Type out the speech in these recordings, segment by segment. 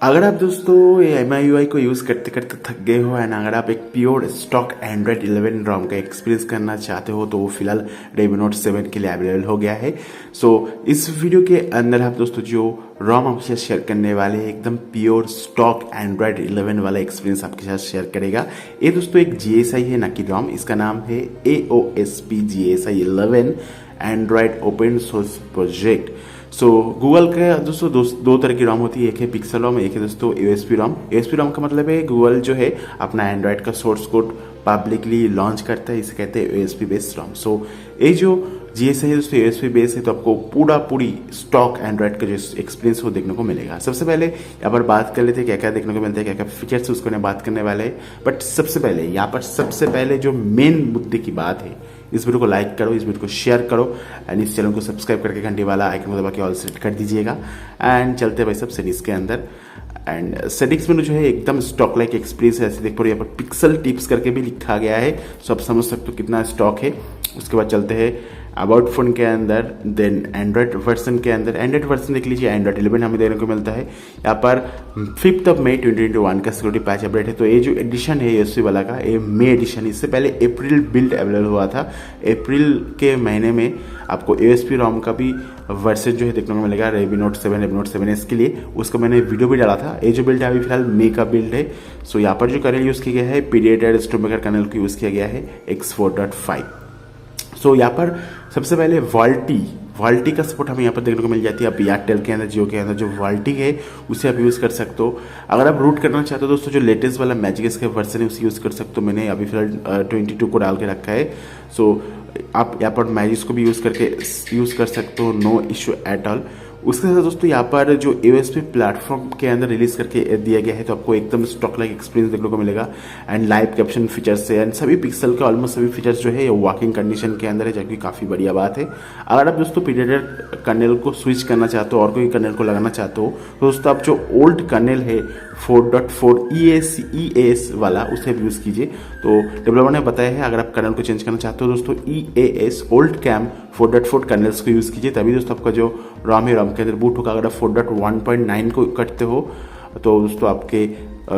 अगर आप दोस्तों ये MIUI को यूज़ करते करते थक गए हो एंड अगर आप एक प्योर स्टॉक एंड्रॉइड 11 रोम का एक्सपीरियंस करना चाहते हो तो वो फिलहाल Redmi Note 7 के लिए अवेलेबल हो गया है। सो इस वीडियो के अंदर आप दोस्तों जो रोम आपके साथ शेयर करने वाले हैं एकदम प्योर स्टॉक एंड्रॉइड 11 वाला एक्सपीरियंस आपके साथ शेयर करेगा। ये दोस्तों एक GSI है ना कि रोम, इसका नाम है AOSP GSI 11 Android open source project. सो गूगल का दोस्तों दो तरह की रोम होती है, एक है पिक्सल रोम, एक है दोस्तों AOSP रोम। AOSP रोम का मतलब है गूगल जो है अपना एंड्रॉइड का सोर्स कोड पब्लिकली लॉन्च करता है, इसे कहते हैं AOSP बेस्ड रोम। सो ये जो GSI है दोस्तों AOSP बेस है, तो आपको पूरी स्टॉक एंड्रॉइड का जो एक्सपीरियंस वो देखने को मिलेगा। सबसे पहले यहाँ पर बात कर लेते हैं क्या क्या देखने को मिलता है, क्या क्या फीचर्स उसको बात करने वाले हैं। बट सबसे पहले जो मेन मुद्दे की बात है, इस वीडियो को लाइक करो, इस वीडियो को शेयर करो एंड इस चैनल को सब्सक्राइब करके घंटे वाला आइकन को दबा के ऑल सेट कर दीजिएगा। एंड चलते हैं भाई सब सेटिंग्स के अंदर। एंड सेटिंग्स में जो है एकदम स्टॉक लाइक एक्सपीरियंस है, ऐसे देख पा रहे हो यहाँ पर पिक्सल टिप्स करके भी लिखा गया है, सो आप समझ सकते हो कितना स्टॉक है। उसके बाद चलते हैं अबाउट फोन के अंदर, देन एंड्रॉइड वर्जन के अंदर। एंड्रॉइड वर्जन देख लीजिए, एंड्रॉइड 11 हमें देखने को मिलता है। यहाँ पर 5 मई 2021 का सिक्योरिटी पैच अपडेट है। तो ये जो एडिशन है AOSP वाला का, ये मई एडिशन, इससे पहले अप्रैल बिल्ड अवेलेबल हुआ था। अप्रैल के महीने में आपको AOSP रोम का भी वर्जन जो है देखने को मिलेगा Redmi Note 7, Redmi Note 7S के लिए। उसका मैंने वीडियो भी डाला था। ये जो बिल्ड है अभी फिलहाल मई का बिल्ड है। सो यहाँ पर जो कर्नेल यूज़ किया गया है पीडिएटेड स्टोमेकर कर्नेल को यूज़ किया गया है X4.5। सो यहाँ पर सबसे पहले वॉल्टी का सपोर्ट हमें यहाँ पर देखने को मिल जाती है। आप एयरटेल के अंदर, जियो के अंदर जो वॉल्टी है उसे आप यूज़ कर सकते हो। अगर आप रूट करना चाहते हो दोस्तों, जो लेटेस्ट वाला मैजिक का वर्जन है उसे यूज़ कर सकते हो। मैंने अभी फिलहाल 22 को डाल के रखा है। सो आप यहाँ पर मैजिक को भी यूज़ कर सकते हो, नो इशू एट ऑल। उसके साथ दोस्तों यहाँ पर जो AOSP प्लेटफॉर्म के अंदर रिलीज करके दिया गया है, तो आपको एकदम स्टॉक लाइक एक्सपीरियंस देखने को मिलेगा। एंड लाइव कैप्शन फीचर्स से एंड सभी पिक्सल के ऑलमोस्ट सभी फीचर्स जो है ये वर्किंग कंडीशन के अंदर है, जो कि काफ़ी बढ़िया बात है। अगर आप दोस्तों पीडिएटेड कर्नेल को स्विच करना चाहते हो और कोई कर्नेल को लगाना चाहते हो, तो दोस्तों आप जो ओल्ड कर्नेल है 4.4 EAS वाला उसे आप यूज़ कीजिए। तो डेवलपर ने बताया है अगर आप कर्नेल को चेंज करना चाहते हो दोस्तों, EAS ओल्ड कैम 4.4 कर्नेल्स को यूज़ कीजिए, तभी दोस्तों आपका जो रोम है रोम के अंदर बूट होगा। अगर आप 4.1.9 को करते हो तो दोस्तों आपके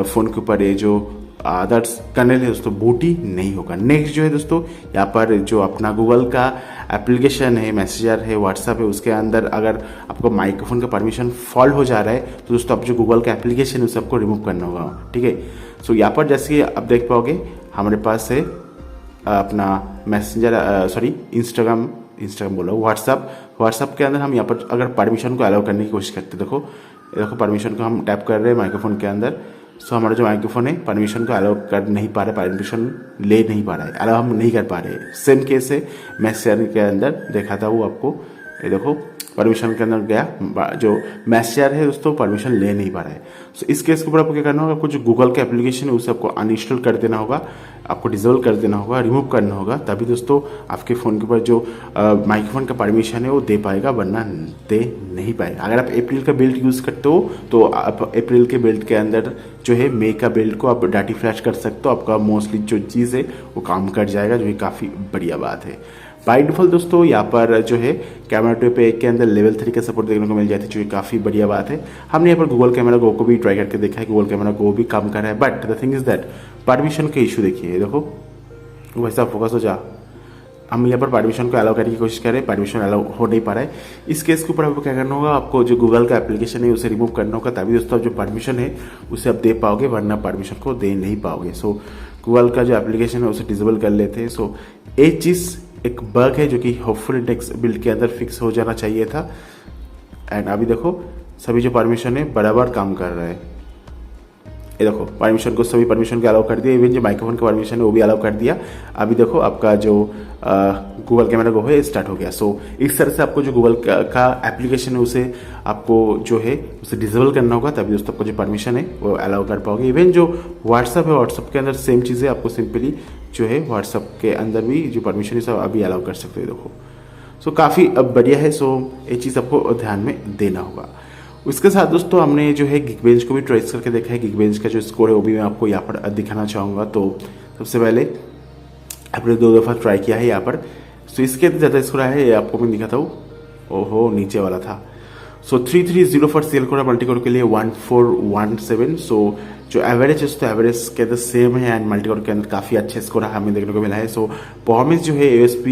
फ़ोन के ऊपर ये जो अदर्स कर्नेल है दोस्तों बूट ही नहीं होगा। नेक्स्ट जो है दोस्तों यहाँ पर जो अपना गूगल का एप्लीकेशन है, मैसेंजर है, व्हाट्सएप है, उसके अंदर अगर आपको माइक्रोफोन का परमिशन फॉल्ट हो जा रहा है तो दोस्तों आप जो गूगल का एप्लीकेशन है उसे आपको रिमूव करना होगा, ठीक है। सो यहाँ पर जैसे आप देख पाओगे हमारे पास है अपना मैसेंजर इंस्टाग्राम बोलो व्हाट्सएप के अंदर हम यहाँ पर अगर परमिशन को अलाउ करने की कोशिश करते हैं, देखो परमिशन को हम टैप कर रहे हैं माइक्रोफोन के अंदर। सो हमारा जो माइक्रोफोन है परमिशन को अलाउ कर नहीं पा रहा है, परमिशन ले नहीं पा रहा है, अलाउ हम नहीं कर पा रहे हैं। सेम केस है मैसेंजर के अंदर, देखा था वो आपको, ये देखो परमिशन के अंदर गया, जो मैसेंजर है दोस्तों परमिशन ले नहीं पा रहा है। सो इस केस के ऊपर आपको क्या करना होगा, आपको जो गूगल का एप्लीकेशन है उसे आपको अनइंस्टॉल कर देना होगा, आपको डिसेबल कर देना होगा, रिमूव करना होगा, तभी दोस्तों आपके फ़ोन के ऊपर जो माइक्रोफोन का परमिशन है वो दे पाएगा, वरना दे नहीं पाएगा। अगर आप अप्रैल का बिल्ड यूज़ करते हो तो आप अप्रैल के बिल्ड के अंदर जो है मई का बिल्ड को आप डाटी फ्लैश कर सकते हो, आपका मोस्टली जो चीज़ है वो काम कर जाएगा, जो कि काफ़ी बढ़िया बात है। बाई डिफॉल्ट दोस्तों यहाँ पर जो है कैमरा 2 पे के अंदर लेवल 3 का सपोर्ट देखने को मिल जाती है, जो कि काफ़ी बढ़िया बात है। हमने यहाँ पर गूगल कैमरा गो को भी ट्राई करके देखा है, गूगल कैमरा गो भी काम कर रहा है। But the thing is that permission का इशू देखिए, देखो वैसा फोकस हो जा, हम यहाँ पर परमिशन को अलाउ करने की कोशिश कर रहे हैं, परमिशन अलाउ हो नहीं पा रहा है। इस केस के ऊपर आपको क्या करना होगा, आपको जो गूगल का एप्लीकेशन है उसे रिमूव करना होगा, तभी दोस्तों जो परमिशन है उसे आप दे पाओगे, वरना परमिशन को दे नहीं पाओगे। सो गूगल का जो एप्लीकेशन है उसे डिसेबल कर लेते हैं। सो ये चीज़ एक बग है जो कि होपफुली नेक्स्ट बिल्ड के अंदर फिक्स हो जाना चाहिए था। एंड अभी देखो सभी जो परमिशन है बराबर काम कर रहा है, ये देखो सभी परमिशन को अलाउ कर दिया, इवन जो माइक्रोफोन का परमिशन है वो भी अलाउ कर दिया। अभी देखो आपका जो गूगल कैमरा गो है स्टार्ट हो गया। सो इस तरह से आपको जो गूगल का एप्लीकेशन है उसे आपको जो है उसे डिसेबल करना होगा, तभी दोस्तों आपको जो परमिशन है वो अलाउ कर पाओगे। इवन जो व्हाट्सअप है, व्हाट्सअप के अंदर सेम चीज़ है, आपको सिंपली जो है व्हाट्सअप के अंदर भी जो परमिशन है सब अभी अलाउ कर सकते हो, देखो। सो काफ़ी अब बढ़िया है। सो ये चीज़ आपको ध्यान में देना होगा। उसके साथ दोस्तों हमने जो है Geekbench को भी ट्रेस करके देखा है। Geekbench का जो स्कोर है वो भी मैं आपको यहाँ पर दिखाना चाहूँगा। तो सबसे पहले आपने 2 दफ़ा ट्राई किया है यहाँ पर, तो इसके ज़्यादा स्कोर आया है, ये आपको मैं दिखाता हूँ। ओहो नीचे वाला था। सो 3304 for sale core multi core के लिए 1417। सो जो एवरेज है तो एवरेज के अंदर सेम है एंड मल्टी कोर के अंदर काफ़ी अच्छे स्कोर हमें देखने को मिला है। सो परफॉर्मेंस जो है AOSP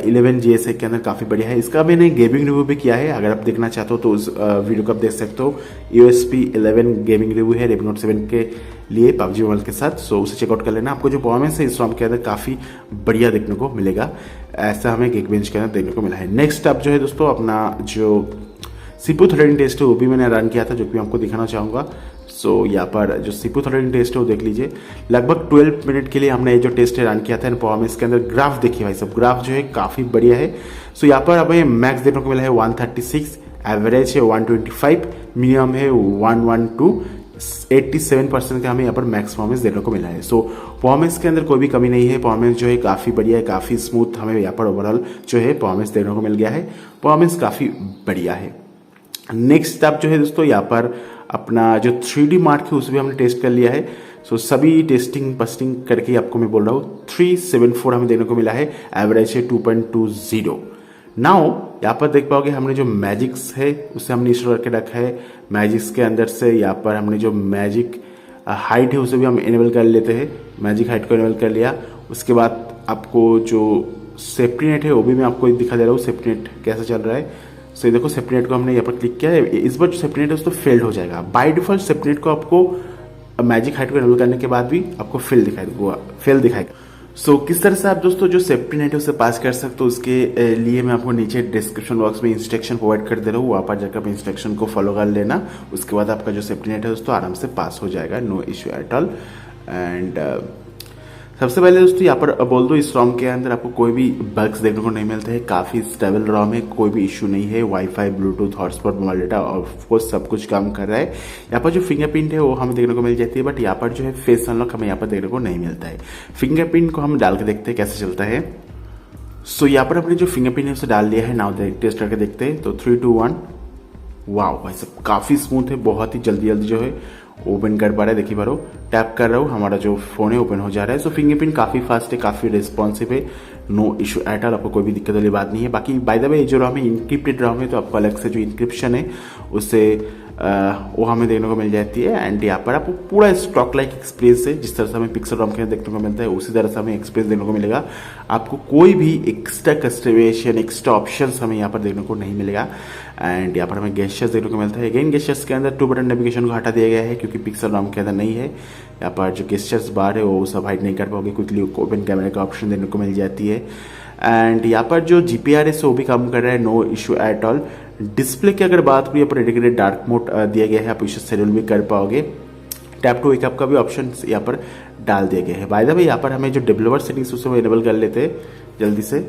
11 GSI के अंदर काफ़ी बढ़िया है। इसका मैंने गेमिंग रिव्यू भी किया है, अगर आप देखना चाहते हो तो उस वीडियो को आप देख सकते हो। AOSP 11 गेमिंग रिव्यू है Redmi Note 7 के लिए PUBG मोबाइल के साथ, सो उसे चेकआउट कर लेना। आपको जो परफॉर्मेंस है इस रॉम के अंदर काफ़ी बढ़िया देखने को मिलेगा, ऐसा हमें Geekbench के अंदर देखने को मिला है। नेक्स्ट अब जो है दोस्तों अपना जो CPU थ्रेडिंग टेस्ट है वो भी मैंने रन किया था, जो कि मैं आपको दिखाना चाहूँगा। सो यहाँ पर जो CPU थ्रेडिंग टेस्ट है वो देख लीजिए, लगभग 12 मिनट के लिए हमने ये जो टेस्ट है रन किया था। परफॉर्मेंस के अंदर ग्राफ देखिए भाई सब, ग्राफ जो है काफ़ी बढ़िया है। सो यहाँ पर हमें मैक्स देखने को मिला है 136, एवरेज है 125, मिनिमम है 112, 87% का हमें यहाँ पर मैक्स परफॉर्मेंस देखने को मिला है। सो परफॉर्मेंस के अंदर कोई भी कमी नहीं है, परफॉर्मेंस जो है काफ़ी बढ़िया है, काफ़ी स्मूथ हमें यहाँ पर ओवरऑल जो है परफॉर्मेंस देखने को मिल गया है। परफॉर्मेंस काफ़ी बढ़िया है। नेक्स्ट अब जो है दोस्तों यहाँ पर अपना जो 3D मार्क है उसे भी हमने टेस्ट कर लिया है। सो सभी टेस्टिंग पस्टिंग करके आपको मैं बोल रहा हूँ 374 हमें देखने को मिला है, एवरेज है 2.20। नाउ यहाँ पर देख पाओगे हमने जो मैजिक्स है उसे हमने इंस्टॉल करके रखा है। मैजिक्स के अंदर से यहाँ पर हमने जो मैजिक हाइट है उसे भी हम इनेबल कर लेते हैं, मैजिक हाइट को इनेबल कर लिया। उसके बाद आपको जो सेफ्टी नेट है वो भी मैं आपको दिखा दे रहा हूँ, सेफ्टी नेट कैसा चल रहा है। सो देखो सेफ्टी नेट को हमने यहाँ पर क्लिक किया है, इस बार जो सेफ्टी नेट है उसको फेल्ड हो जाएगा। बाय डिफॉल्ट सेफ्टी नेट को आपको मैजिक हाइट को इनेबल करने के बाद भी आपको फेल दिखाएगा। सो किस तरह से आप दोस्तों जो सेफ्टी नेट है उसे पास कर सकते हो, उसके लिए मैं आपको नीचे डिस्क्रिप्शन बॉक्स में इंस्ट्रक्शन प्रोवाइड कर दे रहा हूँ, वहाँ पर जाकर आप इंस्ट्रक्शन को फॉलो कर लेना। उसके बाद आपका जो सेफ्टी नेट है दोस्तों आराम से पास हो जाएगा, no issue at all. And सबसे पहले दोस्तों यहाँ पर बोल दो, इस रॉम के अंदर आपको कोई भी बग्स देखने को नहीं मिलते हैं, काफ़ी स्टेबल रॉम है, कोई भी इशू नहीं है। Wifi, Bluetooth, hotspot, mobile data of course सब कुछ काम कर रहा है। यहाँ पर जो फिंगरप्रिंट है वो हमें देखने को मिल जाती है, बट यहाँ पर जो है फेस अनलॉक हमें यहाँ पर देखने को नहीं मिलता है। फिंगरप्रिंट को हम डाल के देखते हैं कैसे चलता है। सो यहाँ पर हमने जो फिंगरप्रिंट है उसे डाल दिया है, नाउ टेस्ट करके देखते हैं। तो 3, 2, 1, वाह भाई सब काफ़ी स्मूथ है, बहुत ही जल्दी जो है ओपन कर पा रहा है। देखिए बारो टैप कर रहा हूँ, हमारा जो फोन है ओपन हो जा रहा है। सो फिंगरप्रिंट काफ़ी फास्ट है, काफ़ी रिस्पॉन्सिव है, नो इशू एट ऑल, आपको कोई भी दिक्कत वाली बात नहीं है। बाकी बाय द वे जो रॉम है इनक्रिप्टेड रॉम है, तो आपको अलग से जो इंक्रिप्शन है उससे वो हमें देखने को मिल जाती है। एंड यहाँ पर आपको पूरा स्टॉक लाइक एक्सपीरियंस है, जिस तरह से हमें पिक्सल रॉम के देखने को मिलता है उसी तरह से हमें एक्सपीरियंस देखने को मिलेगा। आपको कोई भी एक्स्ट्रा कस्टमाइजेशन, एक्स्ट्रा ऑप्शंस हमें यहाँ पर देखने को नहीं मिलेगा। एंड यहाँ पर हमें गेस्चर्स देखने को मिलता है। अगेन गेस्चर्स के अंदर 2 बटन नेविगेशन को हटा दिया गया है, क्योंकि पिक्सल रॉम के अंदर नहीं है। यहाँ पर जो गेस्चर्स बार है वो सब हाइड नहीं कर पाओगे, क्विकली ओपन कैमरा का ऑप्शन देखने को मिल जाती है। एंड यहाँ पर जो GPR है वो भी काम कर रहा है, no issue at all. Display की अगर बात हुई, यहाँ पर डेडिकेटेड डार्क मोड दिया गया है, आप इसे शेड्यूल भी कर पाओगे। टैप टू वेकअप का भी ऑप्शन यहाँ पर डाल दिया गया है। बाय द वे यहाँ पर हमें जो डेवलपर सेटिंग्स उसे इनेबल कर लेते हैं जल्दी से।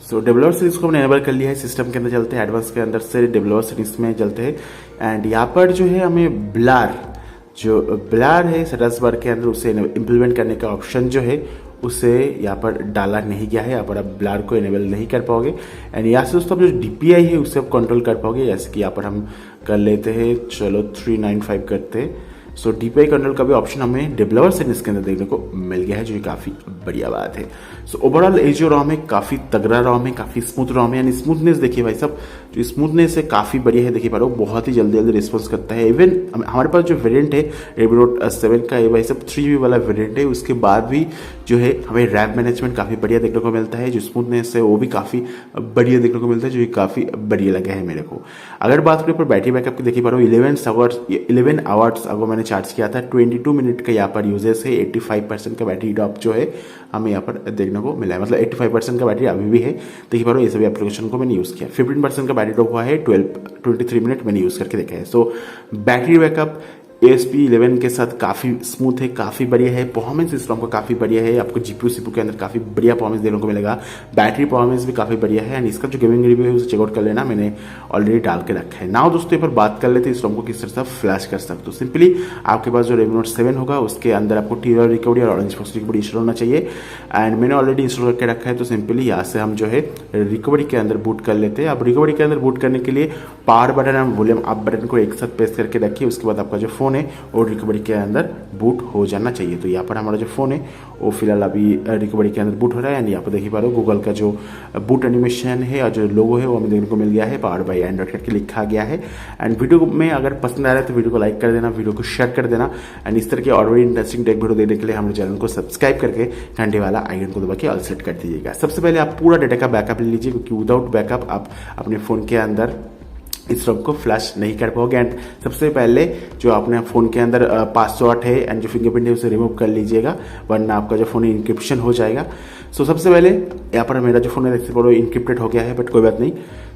सो डेवलपर सेटिंग्स को हमने इनेबल कर लिया है, सिस्टम के अंदर चलते हैं, एडवांस के अंदर से डेवलपर सेटिंग्स में चलते हैं। एंड यहाँ पर जो है हमें ब्लर है स्टेटस बार के अंदर, उसे इम्प्लीमेंट करने का ऑप्शन जो है उसे यहाँ पर डाला नहीं गया है। यहाँ पर आप ब्लर को इनेबल नहीं कर पाओगे। एंड यहाँ से दोस्तों जो DPI है उससे आप कंट्रोल कर पाओगे, जैसे कि यहाँ पर हम कर लेते हैं, चलो 395 करते हैं। सो DPI कंट्रोल का भी ऑप्शन हमें डेवलपर सेटिंग्स के अंदर देखने को मिल गया है, जो काफ़ी बढ़िया बात है। सो ओवरऑल ये जो रॉम है काफ़ी तगड़ा रॉम है, काफ़ी स्मूथ रॉम है। यानी स्मूथनेस देखिए भाई साहब, जो स्मूथनेस है काफ़ी बढ़िया है। देखिए पारो बहुत ही जल्दी रिस्पॉन्स करता है। इवन हमारे पास जो वेरिएंट है Redmi Note 7 का ये भाई साहब 3GB वाला वेरिएंट है, उसके बाद भी जो है हमें रैम मैनेजमेंट काफ़ी बढ़िया देखने को मिलता है। जो स्मूथनेस है वो भी काफ़ी बढ़िया देखने को मिलता है, जो काफ़ी बढ़िया लगा है मेरे को। अगर बात करें पर बैटरी बैकअप की, देखिए पारो 11 आवर्स अगर मैंने चार्ज किया था, 22 मिनट का यहाँ पर यूजेस है। 85% का बैटरी ड्रॉप जो है हमें यहाँ पर देखने को मिला है, मतलब 85% का बैटरी अभी भी है। देखिए पारो ये सभी एप्लीकेशन को मैंने यूज़ किया। 15% का बैटरी ड्रॉप हुआ है, 23 मिनट मैंने यूज़ करके देखा है। सो बैटरी बैकअप AOSP 11 के साथ काफ़ी स्मूथ है, काफ़ी बढ़िया है। परफॉर्मेंस इस रॉम का काफ़ी बढ़िया है, आपको GPU CPU के अंदर काफ़ी बढ़िया परफॉर्मेंस देने को मिलेगा। बैटरी परफॉर्मेंस भी काफ़ी बढ़िया है। एंड इसका जो गेमिंग रिव्यू है उसे चेकआउट कर लेना, मैंने ऑलरेडी डाल के रखा है। नाउ दोस्तों यहाँ पर बात कर लेते हैं इस रॉम को किस तरह से फ्लैश कर सकते हो। सिंपली आपके पास जो Redmi Note 7 होगा उसके अंदर आपको TWR रिकवरी और ऑरेंज फॉक्स रिकवरी इंस्टॉल होना चाहिए। एंड मैंने ऑलरेडी इंस्टॉल करके रखा है, तो सिंपली यहाँ से हम जो है रिकवरी के अंदर बूट कर लेते हैं। अब रिकवरी के अंदर बूट करने के लिए पावर बटन और वॉल्यूम अप बटन को एक साथ प्रेस करके रखिए। उसके बाद आपका जो फोन फ़ोन है वो रिकवरी के अंदर बूट हो जाना चाहिए। तो यहाँ पर हमारा जो फ़ोन है वो फिलहाल अभी रिकवरी के अंदर बूट हो रहा है। एंड यहाँ पर देख पा रहे हो गूगल का जो बूट एनिमेशन है और जो लोगो है वो हमें देखने को मिल गया है, पावर्ड बाय एंड्रॉइड करके लिखा गया है। एंड वीडियो में अगर पसंद आ रहा है तो वीडियो को लाइक कर देना, वीडियो को शेयर कर देना। एंड इस तरह के और भी इंटरेस्टिंग टेक वीडियो देखने के लिए हमारे चैनल को सब्सक्राइब करके घंटे वाला आइकन को दबा के ऑल सेट कर दीजिएगा। सबसे पहले आप पूरा डेटा का बैकअप ले लीजिए, क्योंकि विदाउट बैकअप आप अपने फ़ोन के अंदर इस रॉम को फ्लैश नहीं कर पाओगे। एंड सबसे पहले जो आपने फ़ोन के अंदर पासवर्ड है एंड जो फिंगरप्रिंट है उसे रिमूव कर लीजिएगा, वरना आपका जो फ़ोन इंक्रिप्शन हो जाएगा। सो सबसे पहले यहाँ पर मेरा जो फ़ोन है देखते पड़ो इंक्रिप्टेड हो गया है, बट कोई बात नहीं।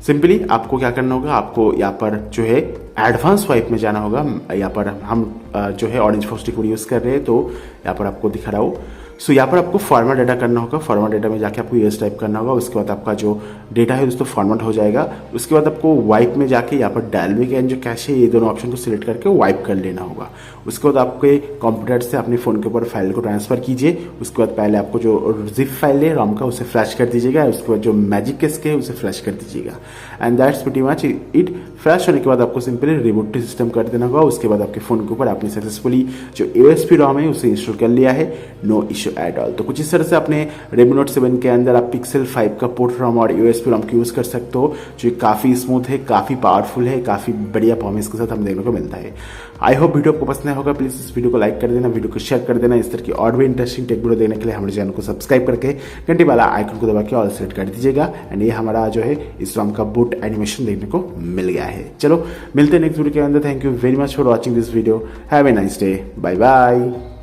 सिंपली आपको क्या करना होगा, आपको यहाँ पर जो है एडवांस स्वाइप में जाना होगा। यहाँ पर हम जो है ऑरेंज फोस्टिक कोड यूज़ कर रहे हैं, तो यहाँ पर आपको दिखा रहा हूँ। सो यहाँ पर आपको फॉर्मेट डेटा करना होगा। फॉर्मेट डेटा में जाके आपको यस टाइप करना होगा। उसके बाद आपका जो डेटा है दोस्तों फॉर्मेट हो जाएगा। उसके बाद आपको वाइप में जाके यहाँ पर डायनेमिक एंड जो कैश है ये दोनों ऑप्शन को सिलेक्ट करके वाइप कर लेना होगा। उसके बाद आपके कंप्यूटर से अपने फ़ोन के ऊपर फाइल को ट्रांसफर कीजिए। उसके बाद पहले आपको जो जिप फाइल है रॉम का उसे फ्लैश कर दीजिएगा। उसके बाद जो मैजिक किस्क है उसे फ्लैश कर दीजिएगा। And that's pretty much it. Flash होने के बाद आपको सिंपली रिबूट सिस्टम कर देना होगा। उसके बाद आपके फ़ोन के ऊपर आपने सक्सेसफुली जो AOSP रॉम है उसे इंस्टॉल कर लिया है, नो इशू एट ऑल। तो कुछ इस तरह से अपने Redmi Note 7 के अंदर आप Pixel 5 का पोर्ट रॉम और AOSP रॉम को यूज़ कर सकते हो, जो काफ़ी स्मूथ है, काफ़ी पावरफुल है, काफ़ी बढ़िया परफॉर्मेंस के साथ हमें देखने को मिलता है। आई होप वीडियो आपको पसंद आया होगा। प्लीज़ इस वीडियो को लाइक कर देना, वीडियो को शेयर कर देना। इस तरह की और भी इंटरेस्टिंग टेक वीडियो देखने के लिए हमारे चैनल को सब्सक्राइब करके घंटे वाला आइकन को दबा के ऑल सेलेक्ट कर दीजिएगा। एंड ये हमारा जो है इस रॉम का बूट एनिमेशन देखने को मिल गया है। चलो मिलते हैं नेक्स्ट वीडियो के अंदर। Thank you very much for watching this video. Have a nice day. Bye bye.